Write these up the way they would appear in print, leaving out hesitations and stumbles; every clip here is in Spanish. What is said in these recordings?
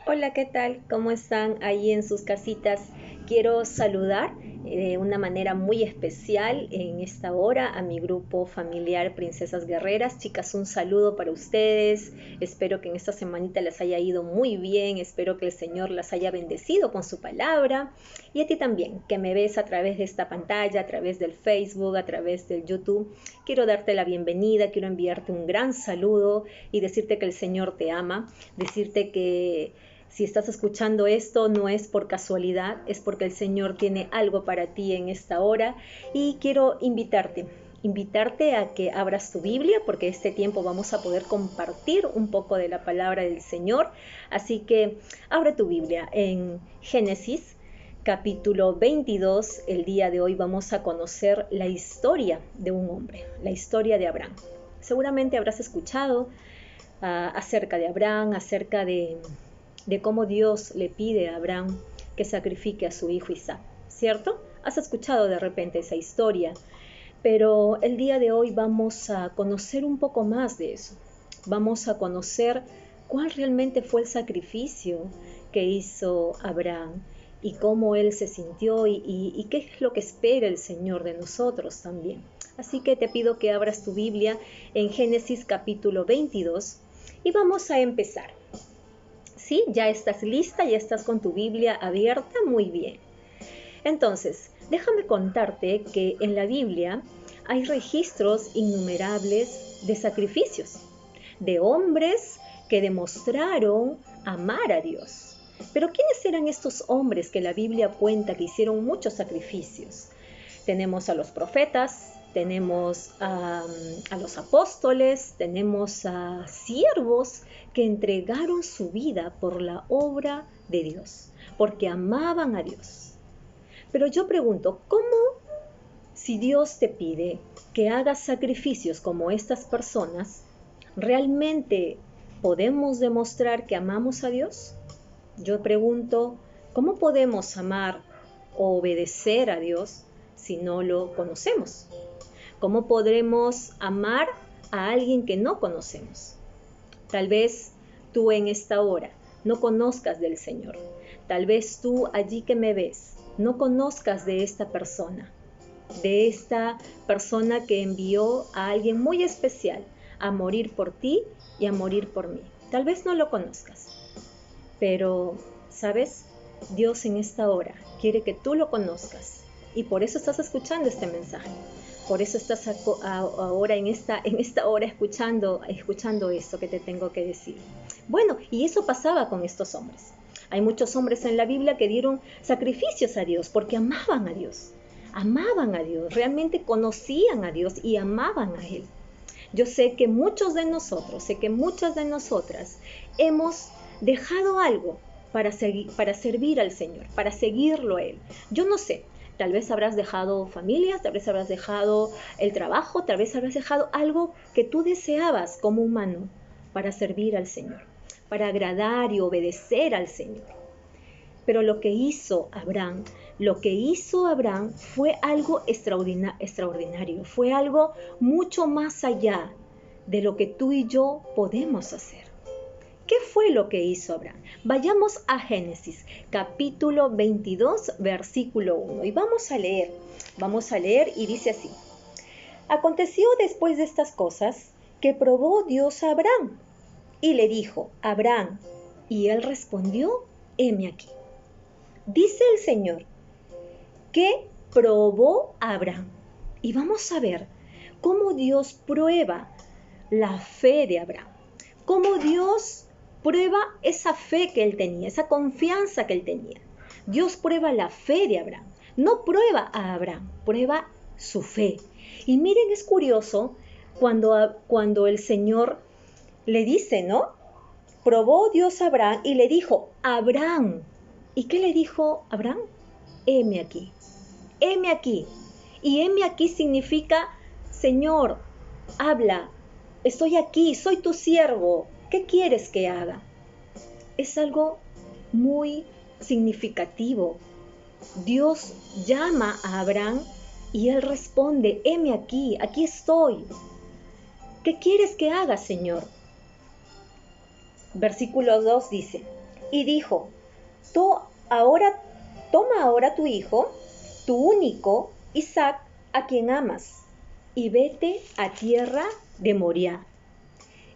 Hola, ¿qué tal? ¿Cómo están ahí en sus casitas? Quiero saludar de una manera muy especial en esta hora a mi grupo familiar Princesas Guerreras. Chicas, un saludo para ustedes. Espero que en esta semanita les haya ido muy bien. Espero que el Señor las haya bendecido con su palabra. Y a ti también, que me ves a través de esta pantalla, a través del Facebook, a través del YouTube. Quiero darte la bienvenida, quiero enviarte un gran saludo y decirte que el Señor te ama, decirte que si estás escuchando esto, no es por casualidad, es porque el Señor tiene algo para ti en esta hora y quiero invitarte a que abras tu Biblia porque este tiempo vamos a poder compartir un poco de la palabra del Señor. Así que abre tu Biblia en Génesis capítulo 22. El día de hoy vamos a conocer la historia de un hombre, la historia de Abraham. Seguramente habrás escuchado acerca de Abraham, acerca de cómo Dios le pide a Abraham que sacrifique a su hijo Isaac, ¿cierto? Has escuchado de repente esa historia, pero el día de hoy vamos a conocer un poco más de eso. Vamos a conocer cuál realmente fue el sacrificio que hizo Abraham y cómo él se sintió y qué es lo que espera el Señor de nosotros también. Así que te pido que abras tu Biblia en Génesis capítulo 22 y vamos a empezar. ¿Sí? ¿Ya estás lista? ¿Ya estás con tu Biblia abierta? Muy bien. Entonces, déjame contarte que en la Biblia hay registros innumerables de sacrificios, de hombres que demostraron amar a Dios. Pero ¿quiénes eran estos hombres que la Biblia cuenta que hicieron muchos sacrificios? Tenemos a los profetas, tenemos a los apóstoles, tenemos a siervos que entregaron su vida por la obra de Dios, porque amaban a Dios. Pero yo pregunto, ¿cómo si Dios te pide que hagas sacrificios como estas personas, realmente podemos demostrar que amamos a Dios? Yo pregunto, ¿cómo podemos amar o obedecer a Dios si no lo conocemos? ¿Cómo podremos amar a alguien que no conocemos? Tal vez tú en esta hora no conozcas del Señor. Tal vez tú allí que me ves no conozcas de esta persona que envió a alguien muy especial a morir por ti y a morir por mí. Tal vez no lo conozcas, pero, ¿sabes? Dios en esta hora quiere que tú lo conozcas y por eso estás escuchando este mensaje. Por eso estás ahora en esta hora escuchando esto que te tengo que decir. Bueno, y eso pasaba con estos hombres. Hay muchos hombres en la Biblia que dieron sacrificios a Dios porque amaban a Dios. Amaban a Dios, realmente conocían a Dios y amaban a Él. Yo sé que muchos de nosotros, sé que muchas de nosotras hemos dejado algo para servir al Señor, para seguirlo a Él. Yo no sé, tal vez habrás dejado familias, tal vez habrás dejado el trabajo, tal vez habrás dejado algo que tú deseabas como humano para servir al Señor, para agradar y obedecer al Señor. Pero lo que hizo Abraham fue algo extraordinario, fue algo mucho más allá de lo que tú y yo podemos hacer. ¿Qué fue lo que hizo Abraham? Vayamos a Génesis, capítulo 22, versículo 1. Y vamos a leer y dice así. Aconteció después de estas cosas que probó Dios a Abraham y le dijo, Abraham, y él respondió, heme aquí. Dice el Señor que probó a Abraham. Y vamos a ver cómo Dios prueba la fe de Abraham, cómo Dios prueba esa fe que él tenía, esa confianza que él tenía. Dios prueba la fe de Abraham, no prueba a Abraham, prueba su fe. Y miren, es curioso cuando el Señor le dice, ¿no? Probó Dios a Abraham y le dijo, Abraham. ¿Y qué le dijo Abraham? Heme aquí, heme aquí. Y heme aquí significa, Señor, habla, estoy aquí, soy tu siervo, ¿qué quieres que haga? Es algo muy significativo. Dios llama a Abraham y él responde, heme aquí, aquí estoy. ¿Qué quieres que haga, Señor? Versículo 2 dice, y dijo, toma ahora tu hijo, tu único, Isaac, a quien amas, y vete a tierra de Moriah,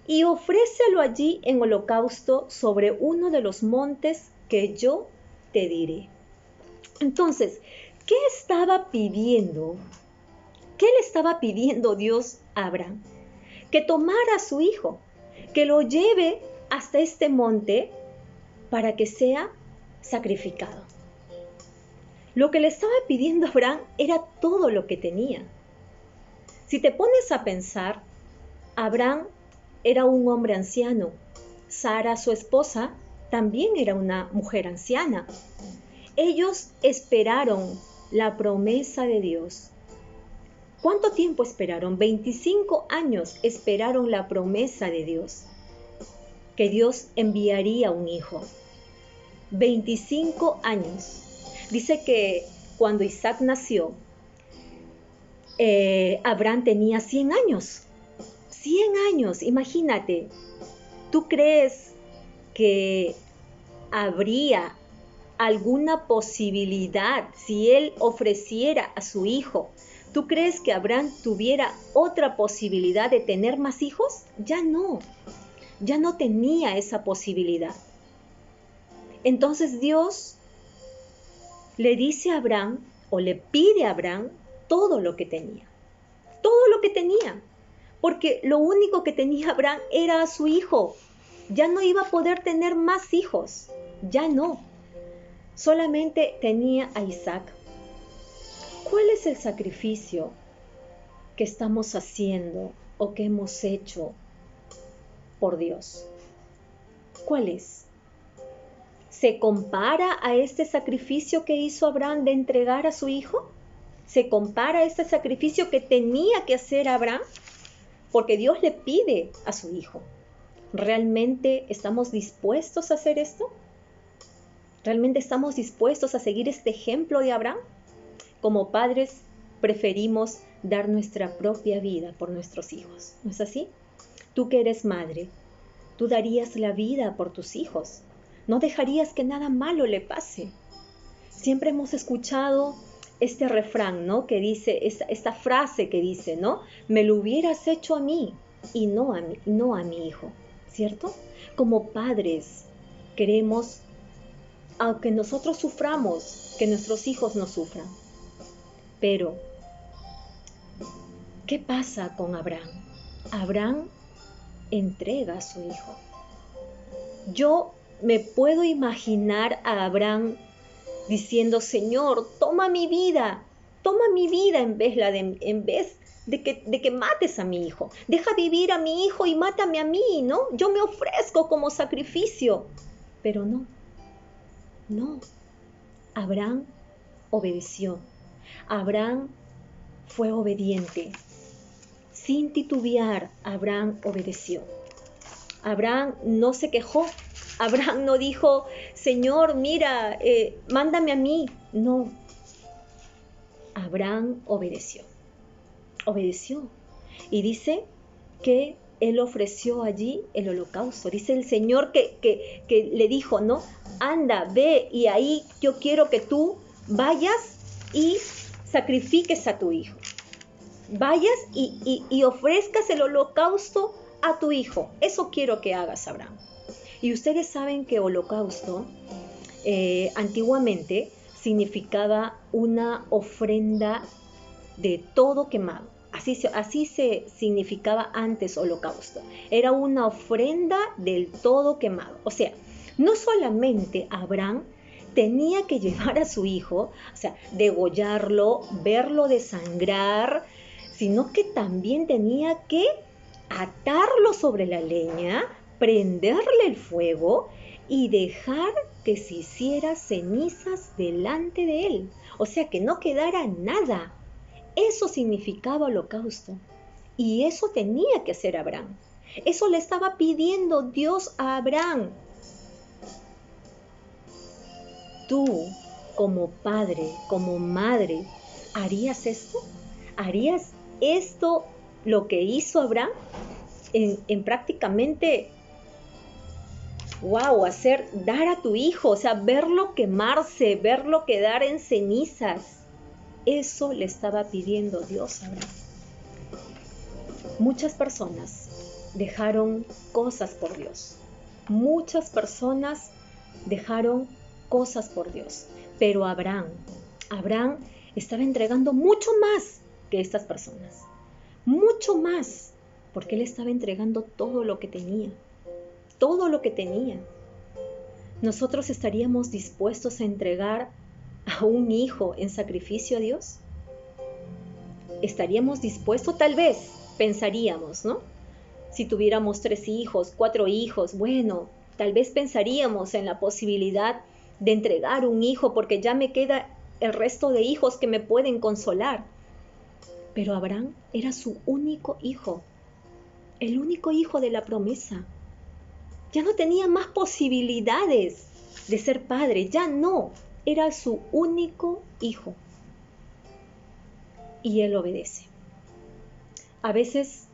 y ofrécelo allí en holocausto sobre uno de los montes que yo te diré. Entonces, ¿qué estaba pidiendo? ¿Qué le estaba pidiendo Dios a Abraham? Que tomara a su hijo, que lo lleve hasta este monte para que sea sacrificado. Lo que le estaba pidiendo a Abraham era todo lo que tenía. Si te pones a pensar, Abraham era un hombre anciano. Sara, su esposa, también era una mujer anciana. Ellos esperaron la promesa de Dios. ¿Cuánto tiempo esperaron? 25 años esperaron la promesa de Dios, que Dios enviaría un hijo. 25 años. Dice que cuando Isaac nació, Abraham tenía 100 años. 100 años, imagínate. ¿Tú crees que habría alguna posibilidad si él ofreciera a su hijo? ¿Tú crees que Abraham tuviera otra posibilidad de tener más hijos? Ya no tenía esa posibilidad. Entonces Dios le dice a Abraham, o le pide a Abraham, todo lo que tenía. Todo lo que tenía. Porque lo único que tenía Abraham era a su hijo. Ya no iba a poder tener más hijos. Ya no. Solamente tenía a Isaac. ¿Cuál es el sacrificio que estamos haciendo o que hemos hecho por Dios? ¿Cuál es? ¿Se compara a este sacrificio que hizo Abraham de entregar a su hijo? ¿Se compara a este sacrificio que tenía que hacer Abraham? Porque Dios le pide a su hijo. ¿Realmente estamos dispuestos a hacer esto? ¿Realmente estamos dispuestos a seguir este ejemplo de Abraham? Como padres, preferimos dar nuestra propia vida por nuestros hijos. ¿No es así? Tú que eres madre, tú darías la vida por tus hijos. No dejarías que nada malo le pase. Siempre hemos escuchado este refrán, ¿no? Que dice, esta frase que dice, ¿no? Me lo hubieras hecho a mí y no a mi hijo, ¿cierto? Como padres queremos, aunque nosotros suframos, que nuestros hijos no sufran. Pero, ¿qué pasa con Abraham? Abraham entrega a su hijo. Yo me puedo imaginar a Abraham diciendo, Señor, toma mi vida en vez de que mates a mi hijo. Deja vivir a mi hijo y mátame a mí, ¿no? Yo me ofrezco como sacrificio. Pero no. Abraham obedeció. Abraham fue obediente. Sin titubear, Abraham obedeció. Abraham no se quejó. Abraham no dijo, Señor, mira, mándame a mí. No. Abraham obedeció. Y dice que él ofreció allí el holocausto. Dice el Señor que le dijo, ¿no? Anda, ve, y ahí yo quiero que tú vayas y sacrifiques a tu hijo. Vayas y ofrezcas el holocausto a tu hijo. Eso quiero que hagas, Abraham. Y ustedes saben que holocausto antiguamente significaba una ofrenda de todo quemado. Así se significaba antes holocausto. Era una ofrenda del todo quemado. O sea, no solamente Abraham tenía que llevar a su hijo, o sea, degollarlo, verlo desangrar, sino que también tenía que atarlo sobre la leña, prenderle el fuego y dejar que se hiciera cenizas delante de él. O sea, que no quedara nada. Eso significaba holocausto. Y eso tenía que hacer Abraham. Eso le estaba pidiendo Dios a Abraham. Tú, como padre, como madre, ¿harías esto? ¿Harías esto lo que hizo Abraham? En prácticamente wow, dar a tu hijo, o sea, verlo quemarse, verlo quedar en cenizas. Eso le estaba pidiendo Dios a Abraham. Muchas personas dejaron cosas por Dios. Muchas personas dejaron cosas por Dios. Pero Abraham estaba entregando mucho más que estas personas. Mucho más, porque él estaba entregando todo lo que tenía. Todo lo que tenía. ¿Nosotros estaríamos dispuestos a entregar a un hijo en sacrificio a Dios? ¿Estaríamos dispuestos? Tal vez pensaríamos, ¿no? Si tuviéramos 3 hijos, 4 hijos, bueno, tal vez pensaríamos en la posibilidad de entregar un hijo porque ya me queda el resto de hijos que me pueden consolar. Pero Abraham era su único hijo, el único hijo de la promesa. Ya no tenía más posibilidades de ser padre, ya no, era su único hijo. Y él obedece. A veces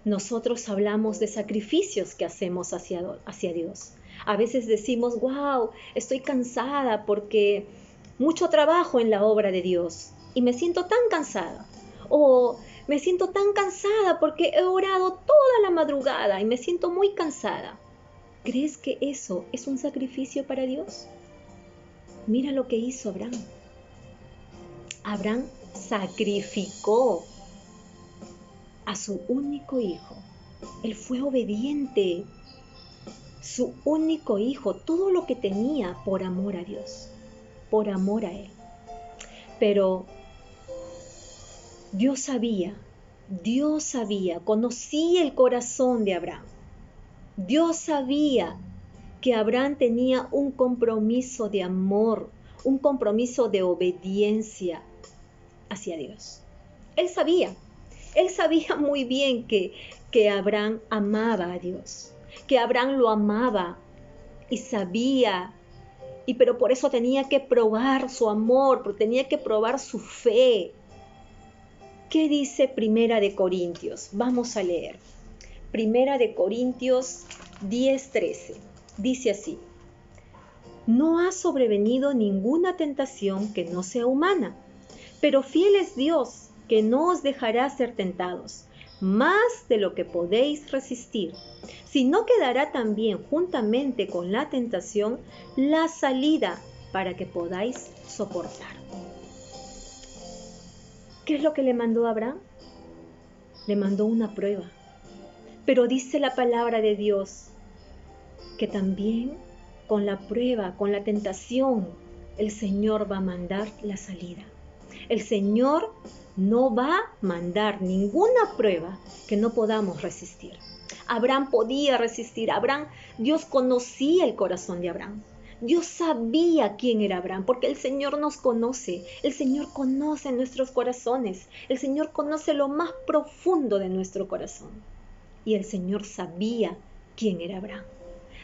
nosotros hablamos de sacrificios que hacemos hacia Dios. A veces decimos, wow, estoy cansada porque mucho trabajo en la obra de Dios y me siento tan cansada. O me siento tan cansada porque he orado toda la madrugada y me siento muy cansada. ¿Crees que eso es un sacrificio para Dios? Mira lo que hizo Abraham. Abraham sacrificó a su único hijo. Él fue obediente. Su único hijo, todo lo que tenía por amor a Dios, por amor a Él. Pero Dios sabía, conocía el corazón de Abraham. Dios sabía que Abraham tenía un compromiso de amor, un compromiso de obediencia hacia Dios. Él sabía muy bien que Abraham amaba a Dios, que Abraham lo amaba y sabía, pero por eso tenía que probar su amor, tenía que probar su fe. ¿Qué dice Primera de Corintios? Vamos a leer. Primera de Corintios 10:13. Dice así: no ha sobrevenido ninguna tentación que no sea humana, pero fiel es Dios, que no os dejará ser tentados, más de lo que podéis resistir, sino que dará también juntamente con la tentación la salida para que podáis soportar. ¿Qué es lo que le mandó a Abraham? Le mandó una prueba. Pero dice la palabra de Dios que también con la prueba, con la tentación, el Señor va a mandar la salida. El Señor no va a mandar ninguna prueba que no podamos resistir. Abraham podía resistir. Dios conocía el corazón de Abraham. Dios sabía quién era Abraham, porque el Señor nos conoce. El Señor conoce nuestros corazones. El Señor conoce lo más profundo de nuestro corazón. Y el Señor sabía quién era Abraham.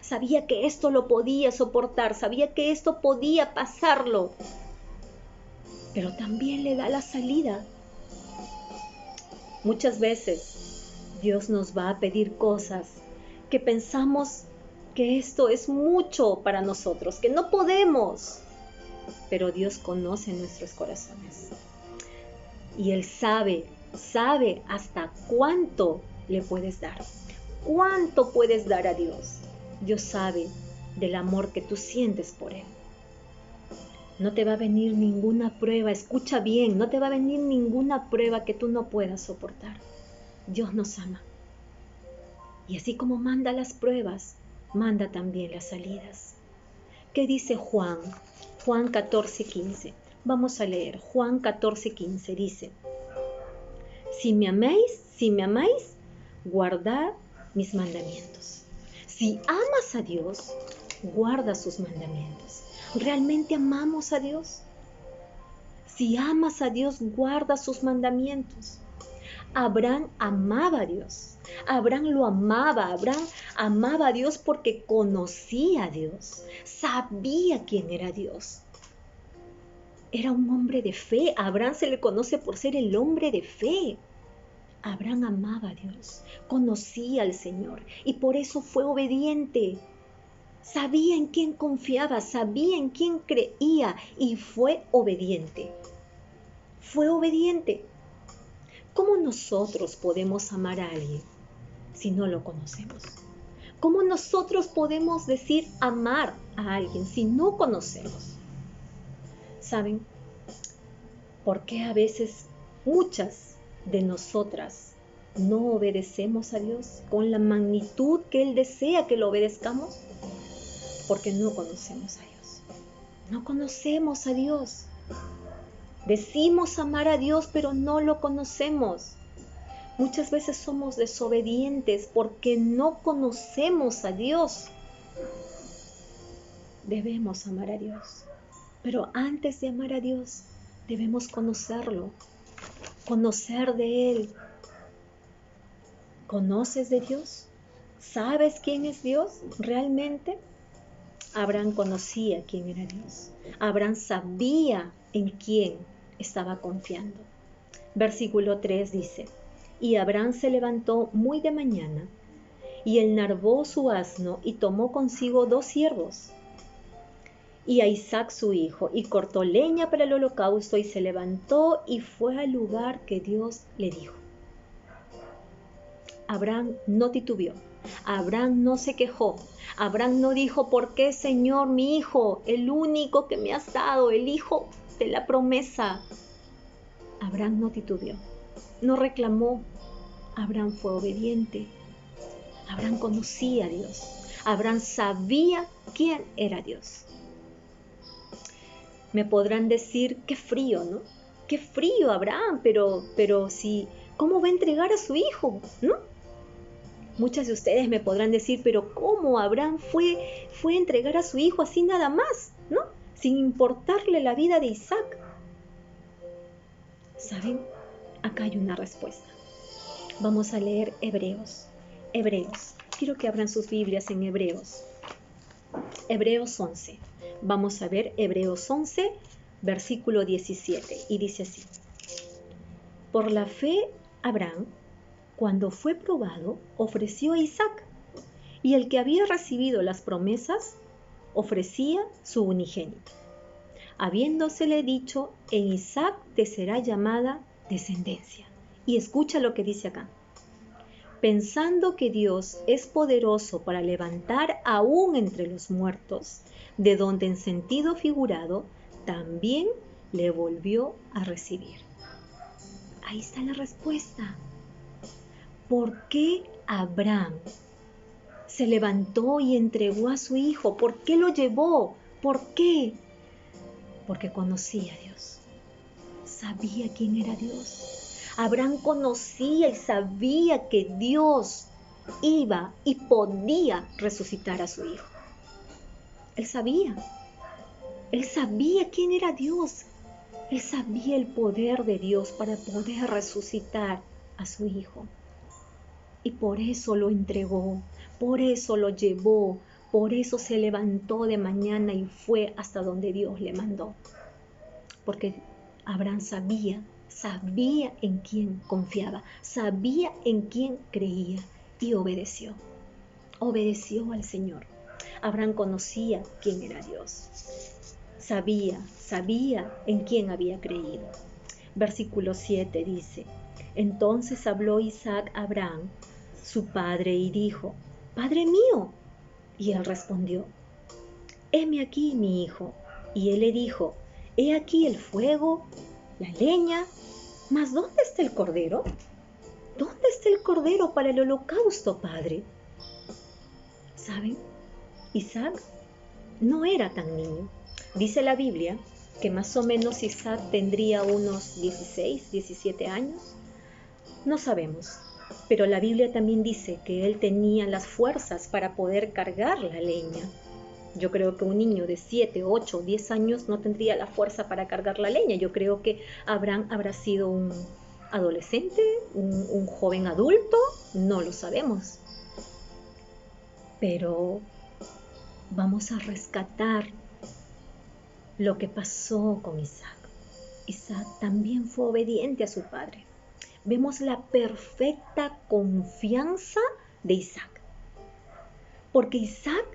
Sabía que esto lo podía soportar. Sabía que esto podía pasarlo. Pero también le da la salida. Muchas veces Dios nos va a pedir cosas que pensamos que esto es mucho para nosotros, que no podemos. Pero Dios conoce nuestros corazones. Y Él sabe hasta cuánto le puedes dar. ¿Cuánto puedes dar a Dios? Dios sabe del amor que tú sientes por Él. No te va a venir ninguna prueba, escucha bien, no te va a venir ninguna prueba que tú no puedas soportar. Dios nos ama. Y así como manda las pruebas, manda también las salidas. ¿Qué dice Juan? Juan 14:15. Vamos a leer. Juan 14:15 dice: si me amáis, guardad mis mandamientos. Si amas a Dios, guarda sus mandamientos. ¿Realmente amamos a Dios? Si amas a Dios, guarda sus mandamientos. Abraham amaba a Dios. Abraham lo amaba. Abraham amaba a Dios porque conocía a Dios. Sabía quién era Dios. Era un hombre de fe. A Abraham se le conoce por ser el hombre de fe. Abraham amaba a Dios, conocía al Señor y por eso fue obediente. Sabía en quién confiaba, sabía en quién creía y fue obediente. Fue obediente. ¿Cómo nosotros podemos amar a alguien si no lo conocemos? ¿Cómo nosotros podemos decir amar a alguien si no conocemos? ¿Saben por qué a veces muchas de nosotras no obedecemos a Dios con la magnitud que Él desea que lo obedezcamos? Porque no conocemos a Dios. No conocemos a Dios. Decimos amar a Dios, pero no lo conocemos. Muchas veces somos desobedientes porque no conocemos a Dios. Debemos amar a Dios, pero antes de amar a Dios, debemos conocerlo, conocer de Él. ¿Conoces de Dios? ¿Sabes quién es Dios realmente? Abraham conocía quién era Dios. Abraham sabía en quién estaba confiando. Versículo 3 dice: y Abraham se levantó muy de mañana, y enarvó su asno, y tomó consigo 2 siervos, y a Isaac su hijo, y cortó leña para el holocausto, y se levantó y fue al lugar que Dios le dijo. Abraham no titubeó. Abraham no se quejó. Abraham no dijo: ¿por qué, Señor, mi hijo, el único que me has dado, el hijo de la promesa? Abraham no titubeó, no reclamó. Abraham fue obediente. Abraham conocía a Dios. Abraham sabía quién era Dios. Me podrán decir: qué frío, ¿no? Qué frío, Abraham, pero si, ¿cómo va a entregar a su hijo, no? Muchas de ustedes me podrán decir: pero ¿cómo Abraham fue a entregar a su hijo así nada más, ¿no? Sin importarle la vida de Isaac. ¿Saben? Acá hay una respuesta. Vamos a leer Hebreos. Hebreos. Quiero que abran sus Biblias en Hebreos. Hebreos 11. Vamos a ver Hebreos 11, versículo 17. Y dice así: por la fe, Abraham, cuando fue probado, ofreció a Isaac, y el que había recibido las promesas ofrecía su unigénito, habiéndosele dicho: en Isaac te será llamada descendencia. Y escucha lo que dice acá: pensando que Dios es poderoso para levantar aún entre los muertos, de donde en sentido figurado también le volvió a recibir. Ahí está la respuesta. ¿Por qué Abraham se levantó y entregó a su hijo? ¿Por qué lo llevó? ¿Por qué? Porque conocía a Dios. Sabía quién era Dios. Abraham conocía y sabía que Dios iba y podía resucitar a su hijo. Él sabía quién era Dios. Él sabía el poder de Dios para poder resucitar a su hijo. Y por eso lo entregó, por eso lo llevó, por eso se levantó de mañana y fue hasta donde Dios le mandó. Porque Abraham sabía en quién confiaba, sabía en quién creía y obedeció al Señor. Abraham conocía quién era Dios, sabía en quién había creído. Versículo 7 dice: entonces habló Isaac a Abraham, su padre, y dijo: Padre mío. Y él respondió: heme aquí, mi hijo. Y él le dijo: he aquí el fuego, la leña, mas ¿dónde está el cordero? ¿Dónde está el cordero para el holocausto, padre? ¿Saben? Isaac no era tan niño. Dice la Biblia que más o menos Isaac tendría unos 16, 17 años. No sabemos, pero la Biblia también dice que él tenía las fuerzas para poder cargar la leña. Yo creo que un niño de 7, 8, 10 años no tendría la fuerza para cargar la leña. Yo creo que Abraham habrá sido un adolescente, un joven adulto, no lo sabemos. Pero vamos a rescatar lo que pasó con Isaac. Isaac también fue obediente a su padre. Vemos la perfecta confianza de Isaac. Porque Isaac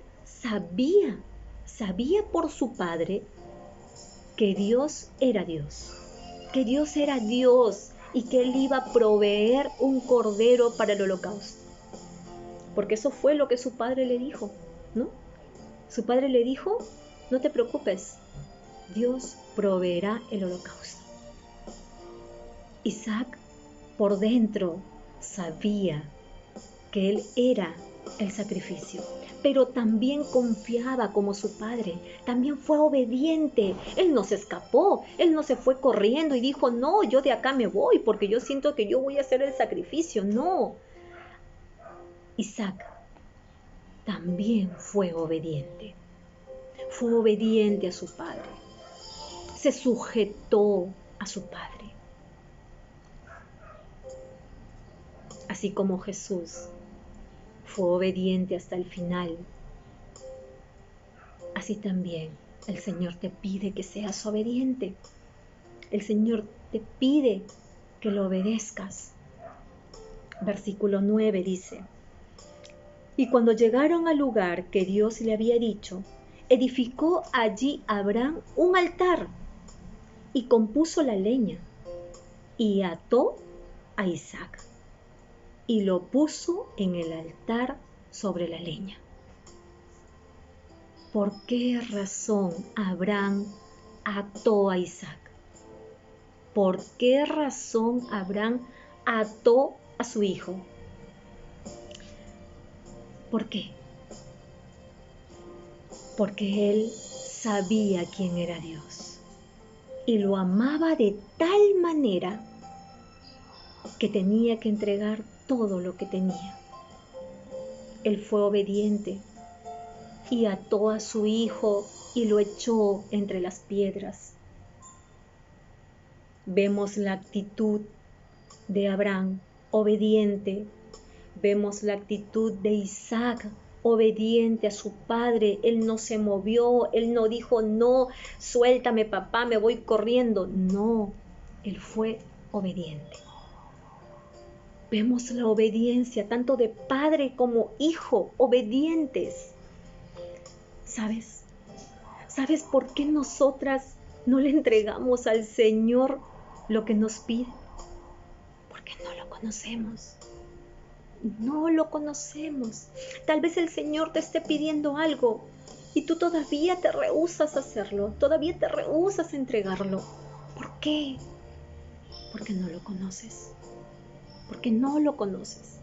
sabía por su padre que Dios era Dios, y que Él iba a proveer un cordero para el holocausto. Porque eso fue lo que su padre le dijo, ¿no? Su padre le dijo, no te preocupes, Dios proveerá el holocausto. Isaac por dentro sabía que él era el sacrificio, pero también confiaba como su padre, también fue obediente. Él no se escapó, él no se fue corriendo y dijo, no, yo de acá me voy porque yo siento que yo voy a hacer el sacrificio. No, Isaac también fue obediente a su padre, se sujetó a su padre. Así como Jesús fue obediente hasta el final, así también el Señor te pide que seas obediente. El Señor te pide que lo obedezcas. Versículo 9 dice, y cuando llegaron al lugar que Dios le había dicho, edificó allí Abraham un altar y compuso la leña y ató a Isaac y lo puso en el altar sobre la leña. ¿Por qué razón Abraham ató a Isaac? ¿Por qué razón Abraham ató a su hijo? ¿Por qué? Porque él sabía quién era Dios y lo amaba de tal manera que tenía que entregar todo lo que tenía. Él fue obediente y ató a su hijo y lo echó entre las piedras. Vemos la actitud de Abraham, obediente. Vemos la actitud de Isaac, obediente a su padre. Él no se movió, él no dijo, no, suéltame papá, me voy corriendo. No, él fue obediente. Vemos la obediencia tanto de padre como hijo, obedientes. ¿Sabes? ¿Sabes por qué nosotras no le entregamos al Señor lo que nos pide? Porque no lo conocemos. No lo conocemos. Tal vez el Señor te esté pidiendo algo y tú todavía te rehúsas a hacerlo, todavía te rehúsas a entregarlo. ¿Por qué? Porque no lo conoces. Porque no lo conoces.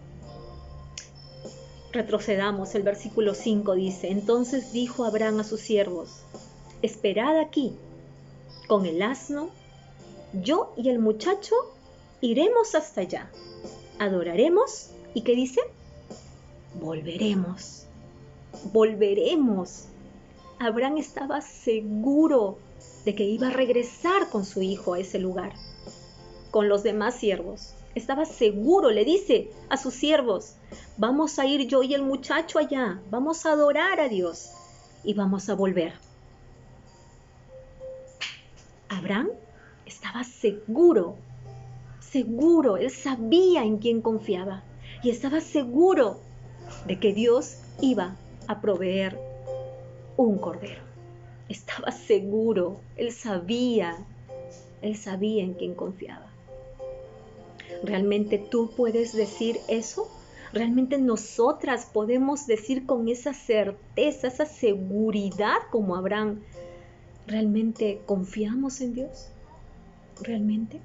Retrocedamos, el versículo 5 dice, entonces dijo Abraham a sus siervos, esperad aquí, con el asno, yo y el muchacho iremos hasta allá, adoraremos, ¿y qué dice? Volveremos. Abraham estaba seguro de que iba a regresar con su hijo a ese lugar, con los demás siervos. Estaba seguro, le dice a sus siervos, vamos a ir yo y el muchacho allá, vamos a adorar a Dios y vamos a volver. Abraham estaba seguro, él sabía en quién confiaba y estaba seguro de que Dios iba a proveer un cordero. Estaba seguro, él sabía en quién confiaba. ¿Realmente tú puedes decir eso? ¿Realmente nosotras podemos decir con esa certeza, esa seguridad como Abraham? ¿Realmente confiamos en Dios? ¿Realmente?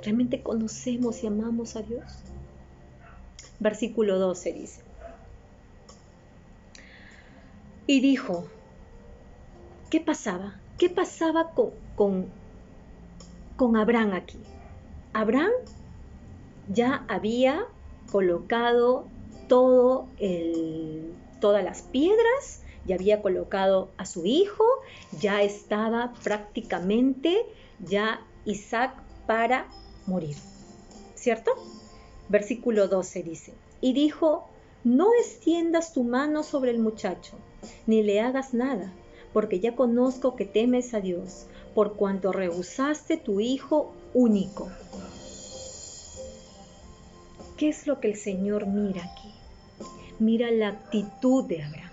¿Realmente conocemos y amamos a Dios? Versículo 12 dice, y dijo, ¿qué pasaba? ¿Qué pasaba con Abraham aquí? Abraham ya había colocado todas las piedras, ya había colocado a su hijo, ya estaba prácticamente ya Isaac para morir, ¿cierto? Versículo 12 dice, y dijo, no extiendas tu mano sobre el muchacho, ni le hagas nada, porque ya conozco que temes a Dios, por cuanto rehusaste tu hijo único. ¿Qué es lo que el Señor mira aquí? Mira la actitud de Abraham.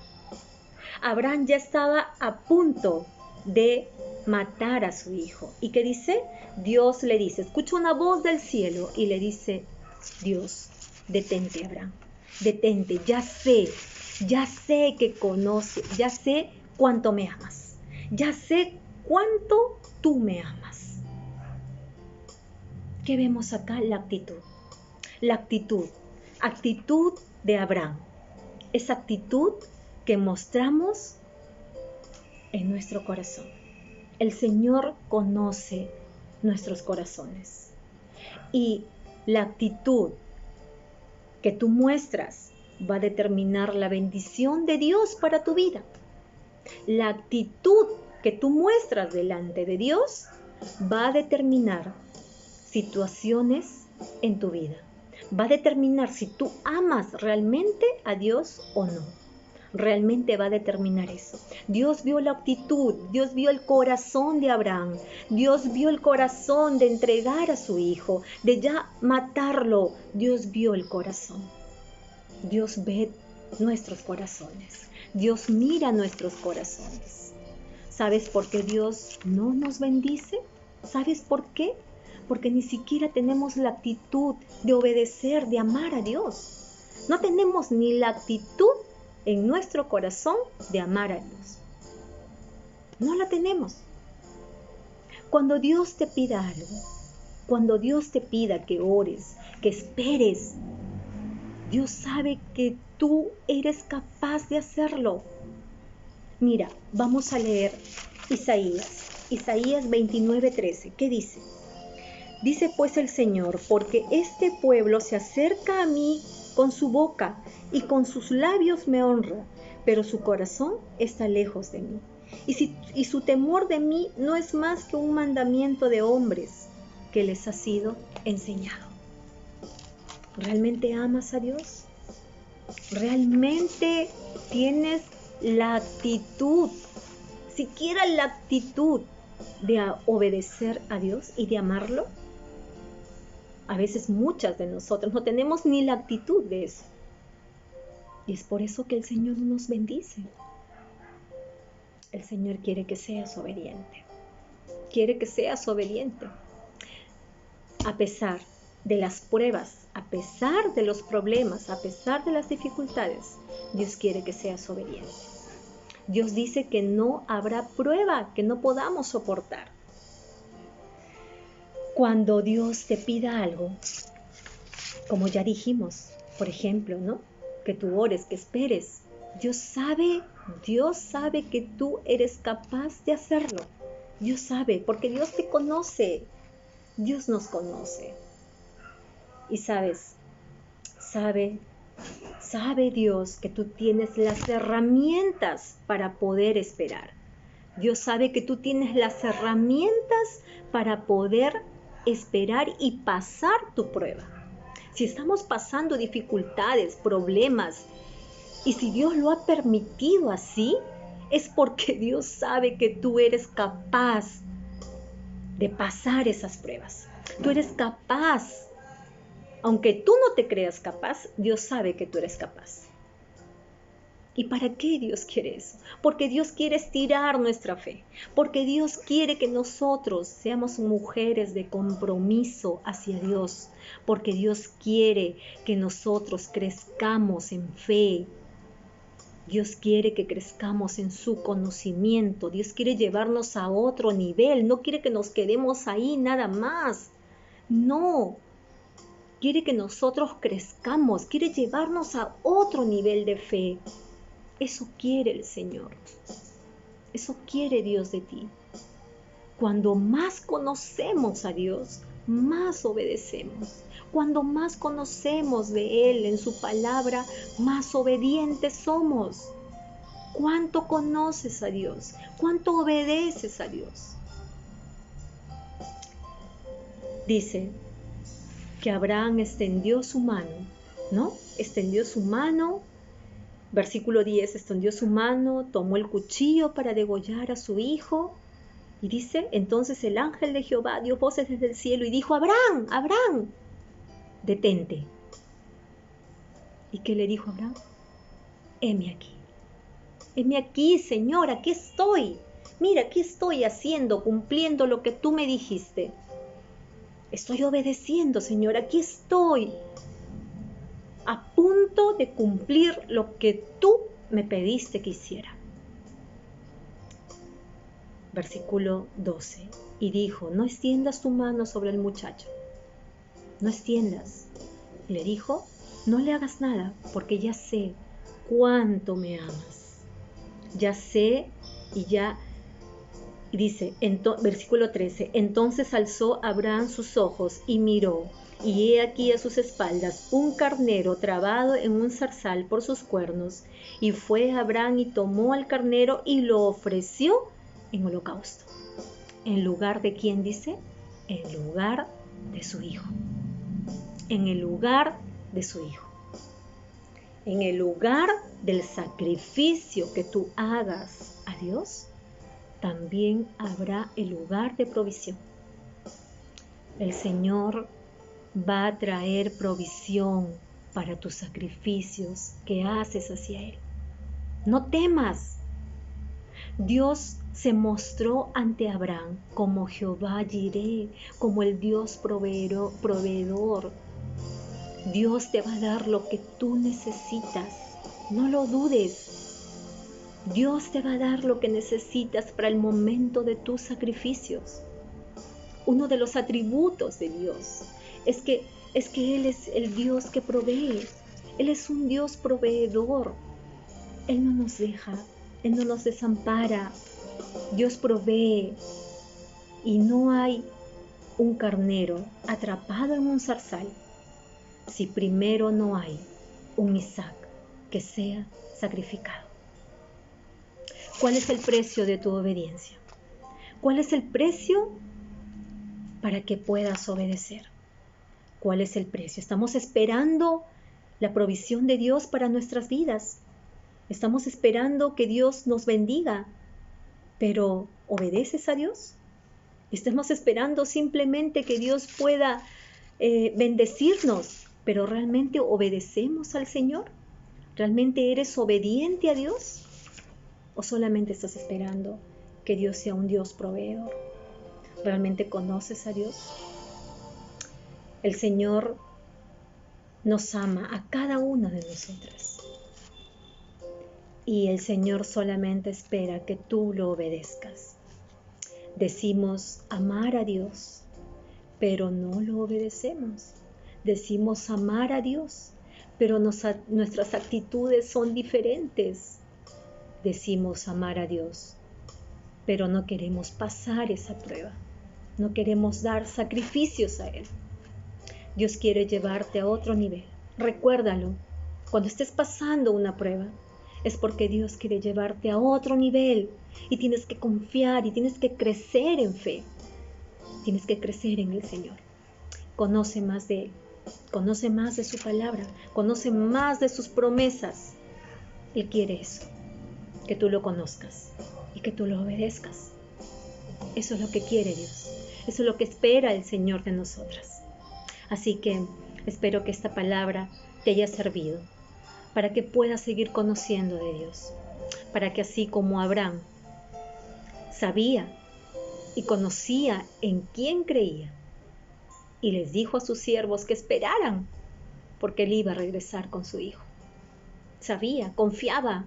Abraham ya estaba a punto de matar a su hijo. ¿Y qué dice? Dios le dice, escucha una voz del cielo y le dice, Dios, detente, Abraham, detente, ya sé que conoces, ya sé cuánto me amas, ya sé cuánto tú me amas. ¿Qué vemos acá? La actitud de Abraham, esa actitud que mostramos en nuestro corazón. El Señor conoce nuestros corazones y la actitud que tú muestras va a determinar la bendición de Dios para tu vida. La actitud que tú muestras delante de Dios va a determinar situaciones en tu vida. Va a determinar si tú amas realmente a Dios o no. Realmente va a determinar eso. Dios vio la actitud, Dios vio el corazón de Abraham, Dios vio el corazón de entregar a su hijo, de ya matarlo. Dios vio el corazón. Dios ve nuestros corazones. Dios mira nuestros corazones. ¿Sabes por qué Dios no nos bendice? ¿Sabes por qué? Porque ni siquiera tenemos la actitud de obedecer, de amar a Dios. No tenemos ni la actitud en nuestro corazón de amar a Dios. No la tenemos. Cuando Dios te pida algo, cuando Dios te pida que ores, que esperes, Dios sabe que tú eres capaz de hacerlo. Mira, vamos a leer Isaías 29:13. ¿Qué dice? Dice pues el Señor, porque este pueblo se acerca a mí con su boca y con sus labios me honra, pero su corazón está lejos de mí. Y su temor de mí no es más que un mandamiento de hombres que les ha sido enseñado. ¿Realmente amas a Dios? ¿Realmente tienes la actitud, siquiera la actitud de obedecer a Dios y de amarlo? A veces muchas de nosotros no tenemos ni la actitud de eso. Y es por eso que el Señor nos bendice. El Señor quiere que seas obediente. Quiere que seas obediente. A pesar de las pruebas, a pesar de los problemas, a pesar de las dificultades, Dios quiere que seas obediente. Dios dice que no habrá prueba que no podamos soportar. Cuando Dios te pida algo, como ya dijimos, por ejemplo, ¿no? Que tú ores, que esperes. Dios sabe que tú eres capaz de hacerlo. Dios sabe, porque Dios te conoce. Dios nos conoce. Y sabe Dios que tú tienes las herramientas para poder esperar. Dios sabe que tú tienes las herramientas para poder esperar y pasar tu prueba. Si estamos pasando dificultades, problemas, y si Dios lo ha permitido así, es porque Dios sabe que tú eres capaz de pasar esas pruebas. Tú eres capaz. Aunque tú no te creas capaz, Dios sabe que tú eres capaz. ¿Y para qué Dios quiere eso? Porque Dios quiere estirar nuestra fe. Porque Dios quiere que nosotros seamos mujeres de compromiso hacia Dios. Porque Dios quiere que nosotros crezcamos en fe. Dios quiere que crezcamos en su conocimiento. Dios quiere llevarnos a otro nivel. No quiere que nos quedemos ahí nada más. No. Quiere que nosotros crezcamos. Quiere llevarnos a otro nivel de fe. Eso quiere el Señor. Eso quiere Dios de ti. Cuando más conocemos a Dios, más obedecemos. Cuando más conocemos de Él en su palabra, más obedientes somos. ¿Cuánto conoces a Dios? ¿Cuánto obedeces a Dios? Dice que Abraham extendió su mano, ¿no? Extendió su mano. Versículo 10, extendió su mano, tomó el cuchillo para degollar a su hijo. Y dice, entonces el ángel de Jehová dio voces desde el cielo y dijo, Abraham, Abraham, detente. ¿Y qué le dijo Abraham? Heme aquí. Heme aquí, Señor, aquí estoy. Mira, ¿qué estoy haciendo? Cumpliendo lo que tú me dijiste. Estoy obedeciendo, Señor, aquí estoy. A punto de cumplir lo que tú me pediste que hiciera. Versículo 12. Y dijo, no extiendas tu mano sobre el muchacho. No extiendas. Y le dijo, no le hagas nada, porque ya sé cuánto me amas. Ya sé y ya... Y dice, versículo 13, entonces alzó Abraham sus ojos y miró, y he aquí a sus espaldas un carnero trabado en un zarzal por sus cuernos. Y fue Abraham y tomó al carnero y lo ofreció en holocausto. ¿En lugar de quién dice? En lugar de su hijo. En el lugar de su hijo. En el lugar del sacrificio que tú hagas a Dios, también habrá el lugar de provisión. El Señor va a traer provisión para tus sacrificios que haces hacia Él. No temas. Dios se mostró ante Abraham como Jehová Jireh, como el Dios proveedor. Dios te va a dar lo que tú necesitas. No lo dudes. Dios te va a dar lo que necesitas para el momento de tus sacrificios. Uno de los atributos de Dios es que Él es el Dios que provee. Él es un Dios proveedor. Él no nos deja, Él no nos desampara. Dios provee. Y no hay un carnero atrapado en un zarzal si primero no hay un Isaac que sea sacrificado. ¿Cuál es el precio de tu obediencia? ¿Cuál es el precio para que puedas obedecer? ¿Cuál es el precio? Estamos esperando la provisión de Dios para nuestras vidas. Estamos esperando que Dios nos bendiga, pero ¿obedeces a Dios? Estamos esperando simplemente que Dios pueda bendecirnos, pero ¿realmente obedecemos al Señor? ¿Realmente eres obediente a Dios? ¿O solamente estás esperando que Dios sea un Dios proveedor? ¿Realmente conoces a Dios? El Señor nos ama a cada una de nosotras. Y el Señor solamente espera que tú lo obedezcas. Decimos amar a Dios, pero no lo obedecemos. Decimos amar a Dios, pero nuestras actitudes son diferentes. Decimos amar a Dios, pero no queremos pasar esa prueba. No queremos dar sacrificios a Él. Dios quiere llevarte a otro nivel. Recuérdalo, cuando estés pasando una prueba, es porque Dios quiere llevarte a otro nivel y tienes que confiar y tienes que crecer en fe. Tienes que crecer en el Señor. Conoce más de Él, conoce más de su palabra, conoce más de sus promesas. Él quiere eso, que tú lo conozcas y que tú lo obedezcas. Eso es lo que quiere Dios, eso es lo que espera el Señor de nosotras. Así que espero que esta palabra te haya servido para que puedas seguir conociendo de Dios, para que así como Abraham sabía y conocía en quién creía, y les dijo a sus siervos que esperaran, porque él iba a regresar con su hijo. Sabía, confiaba.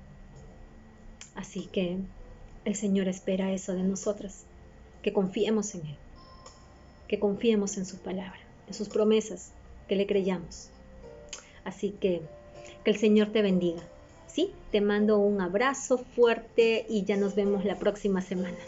Así que el Señor espera eso de nosotras, que confiemos en Él, que confiemos en su palabra, en sus promesas, que le creyamos. Así que el Señor te bendiga. ¿Sí? Te mando un abrazo fuerte y ya nos vemos la próxima semana.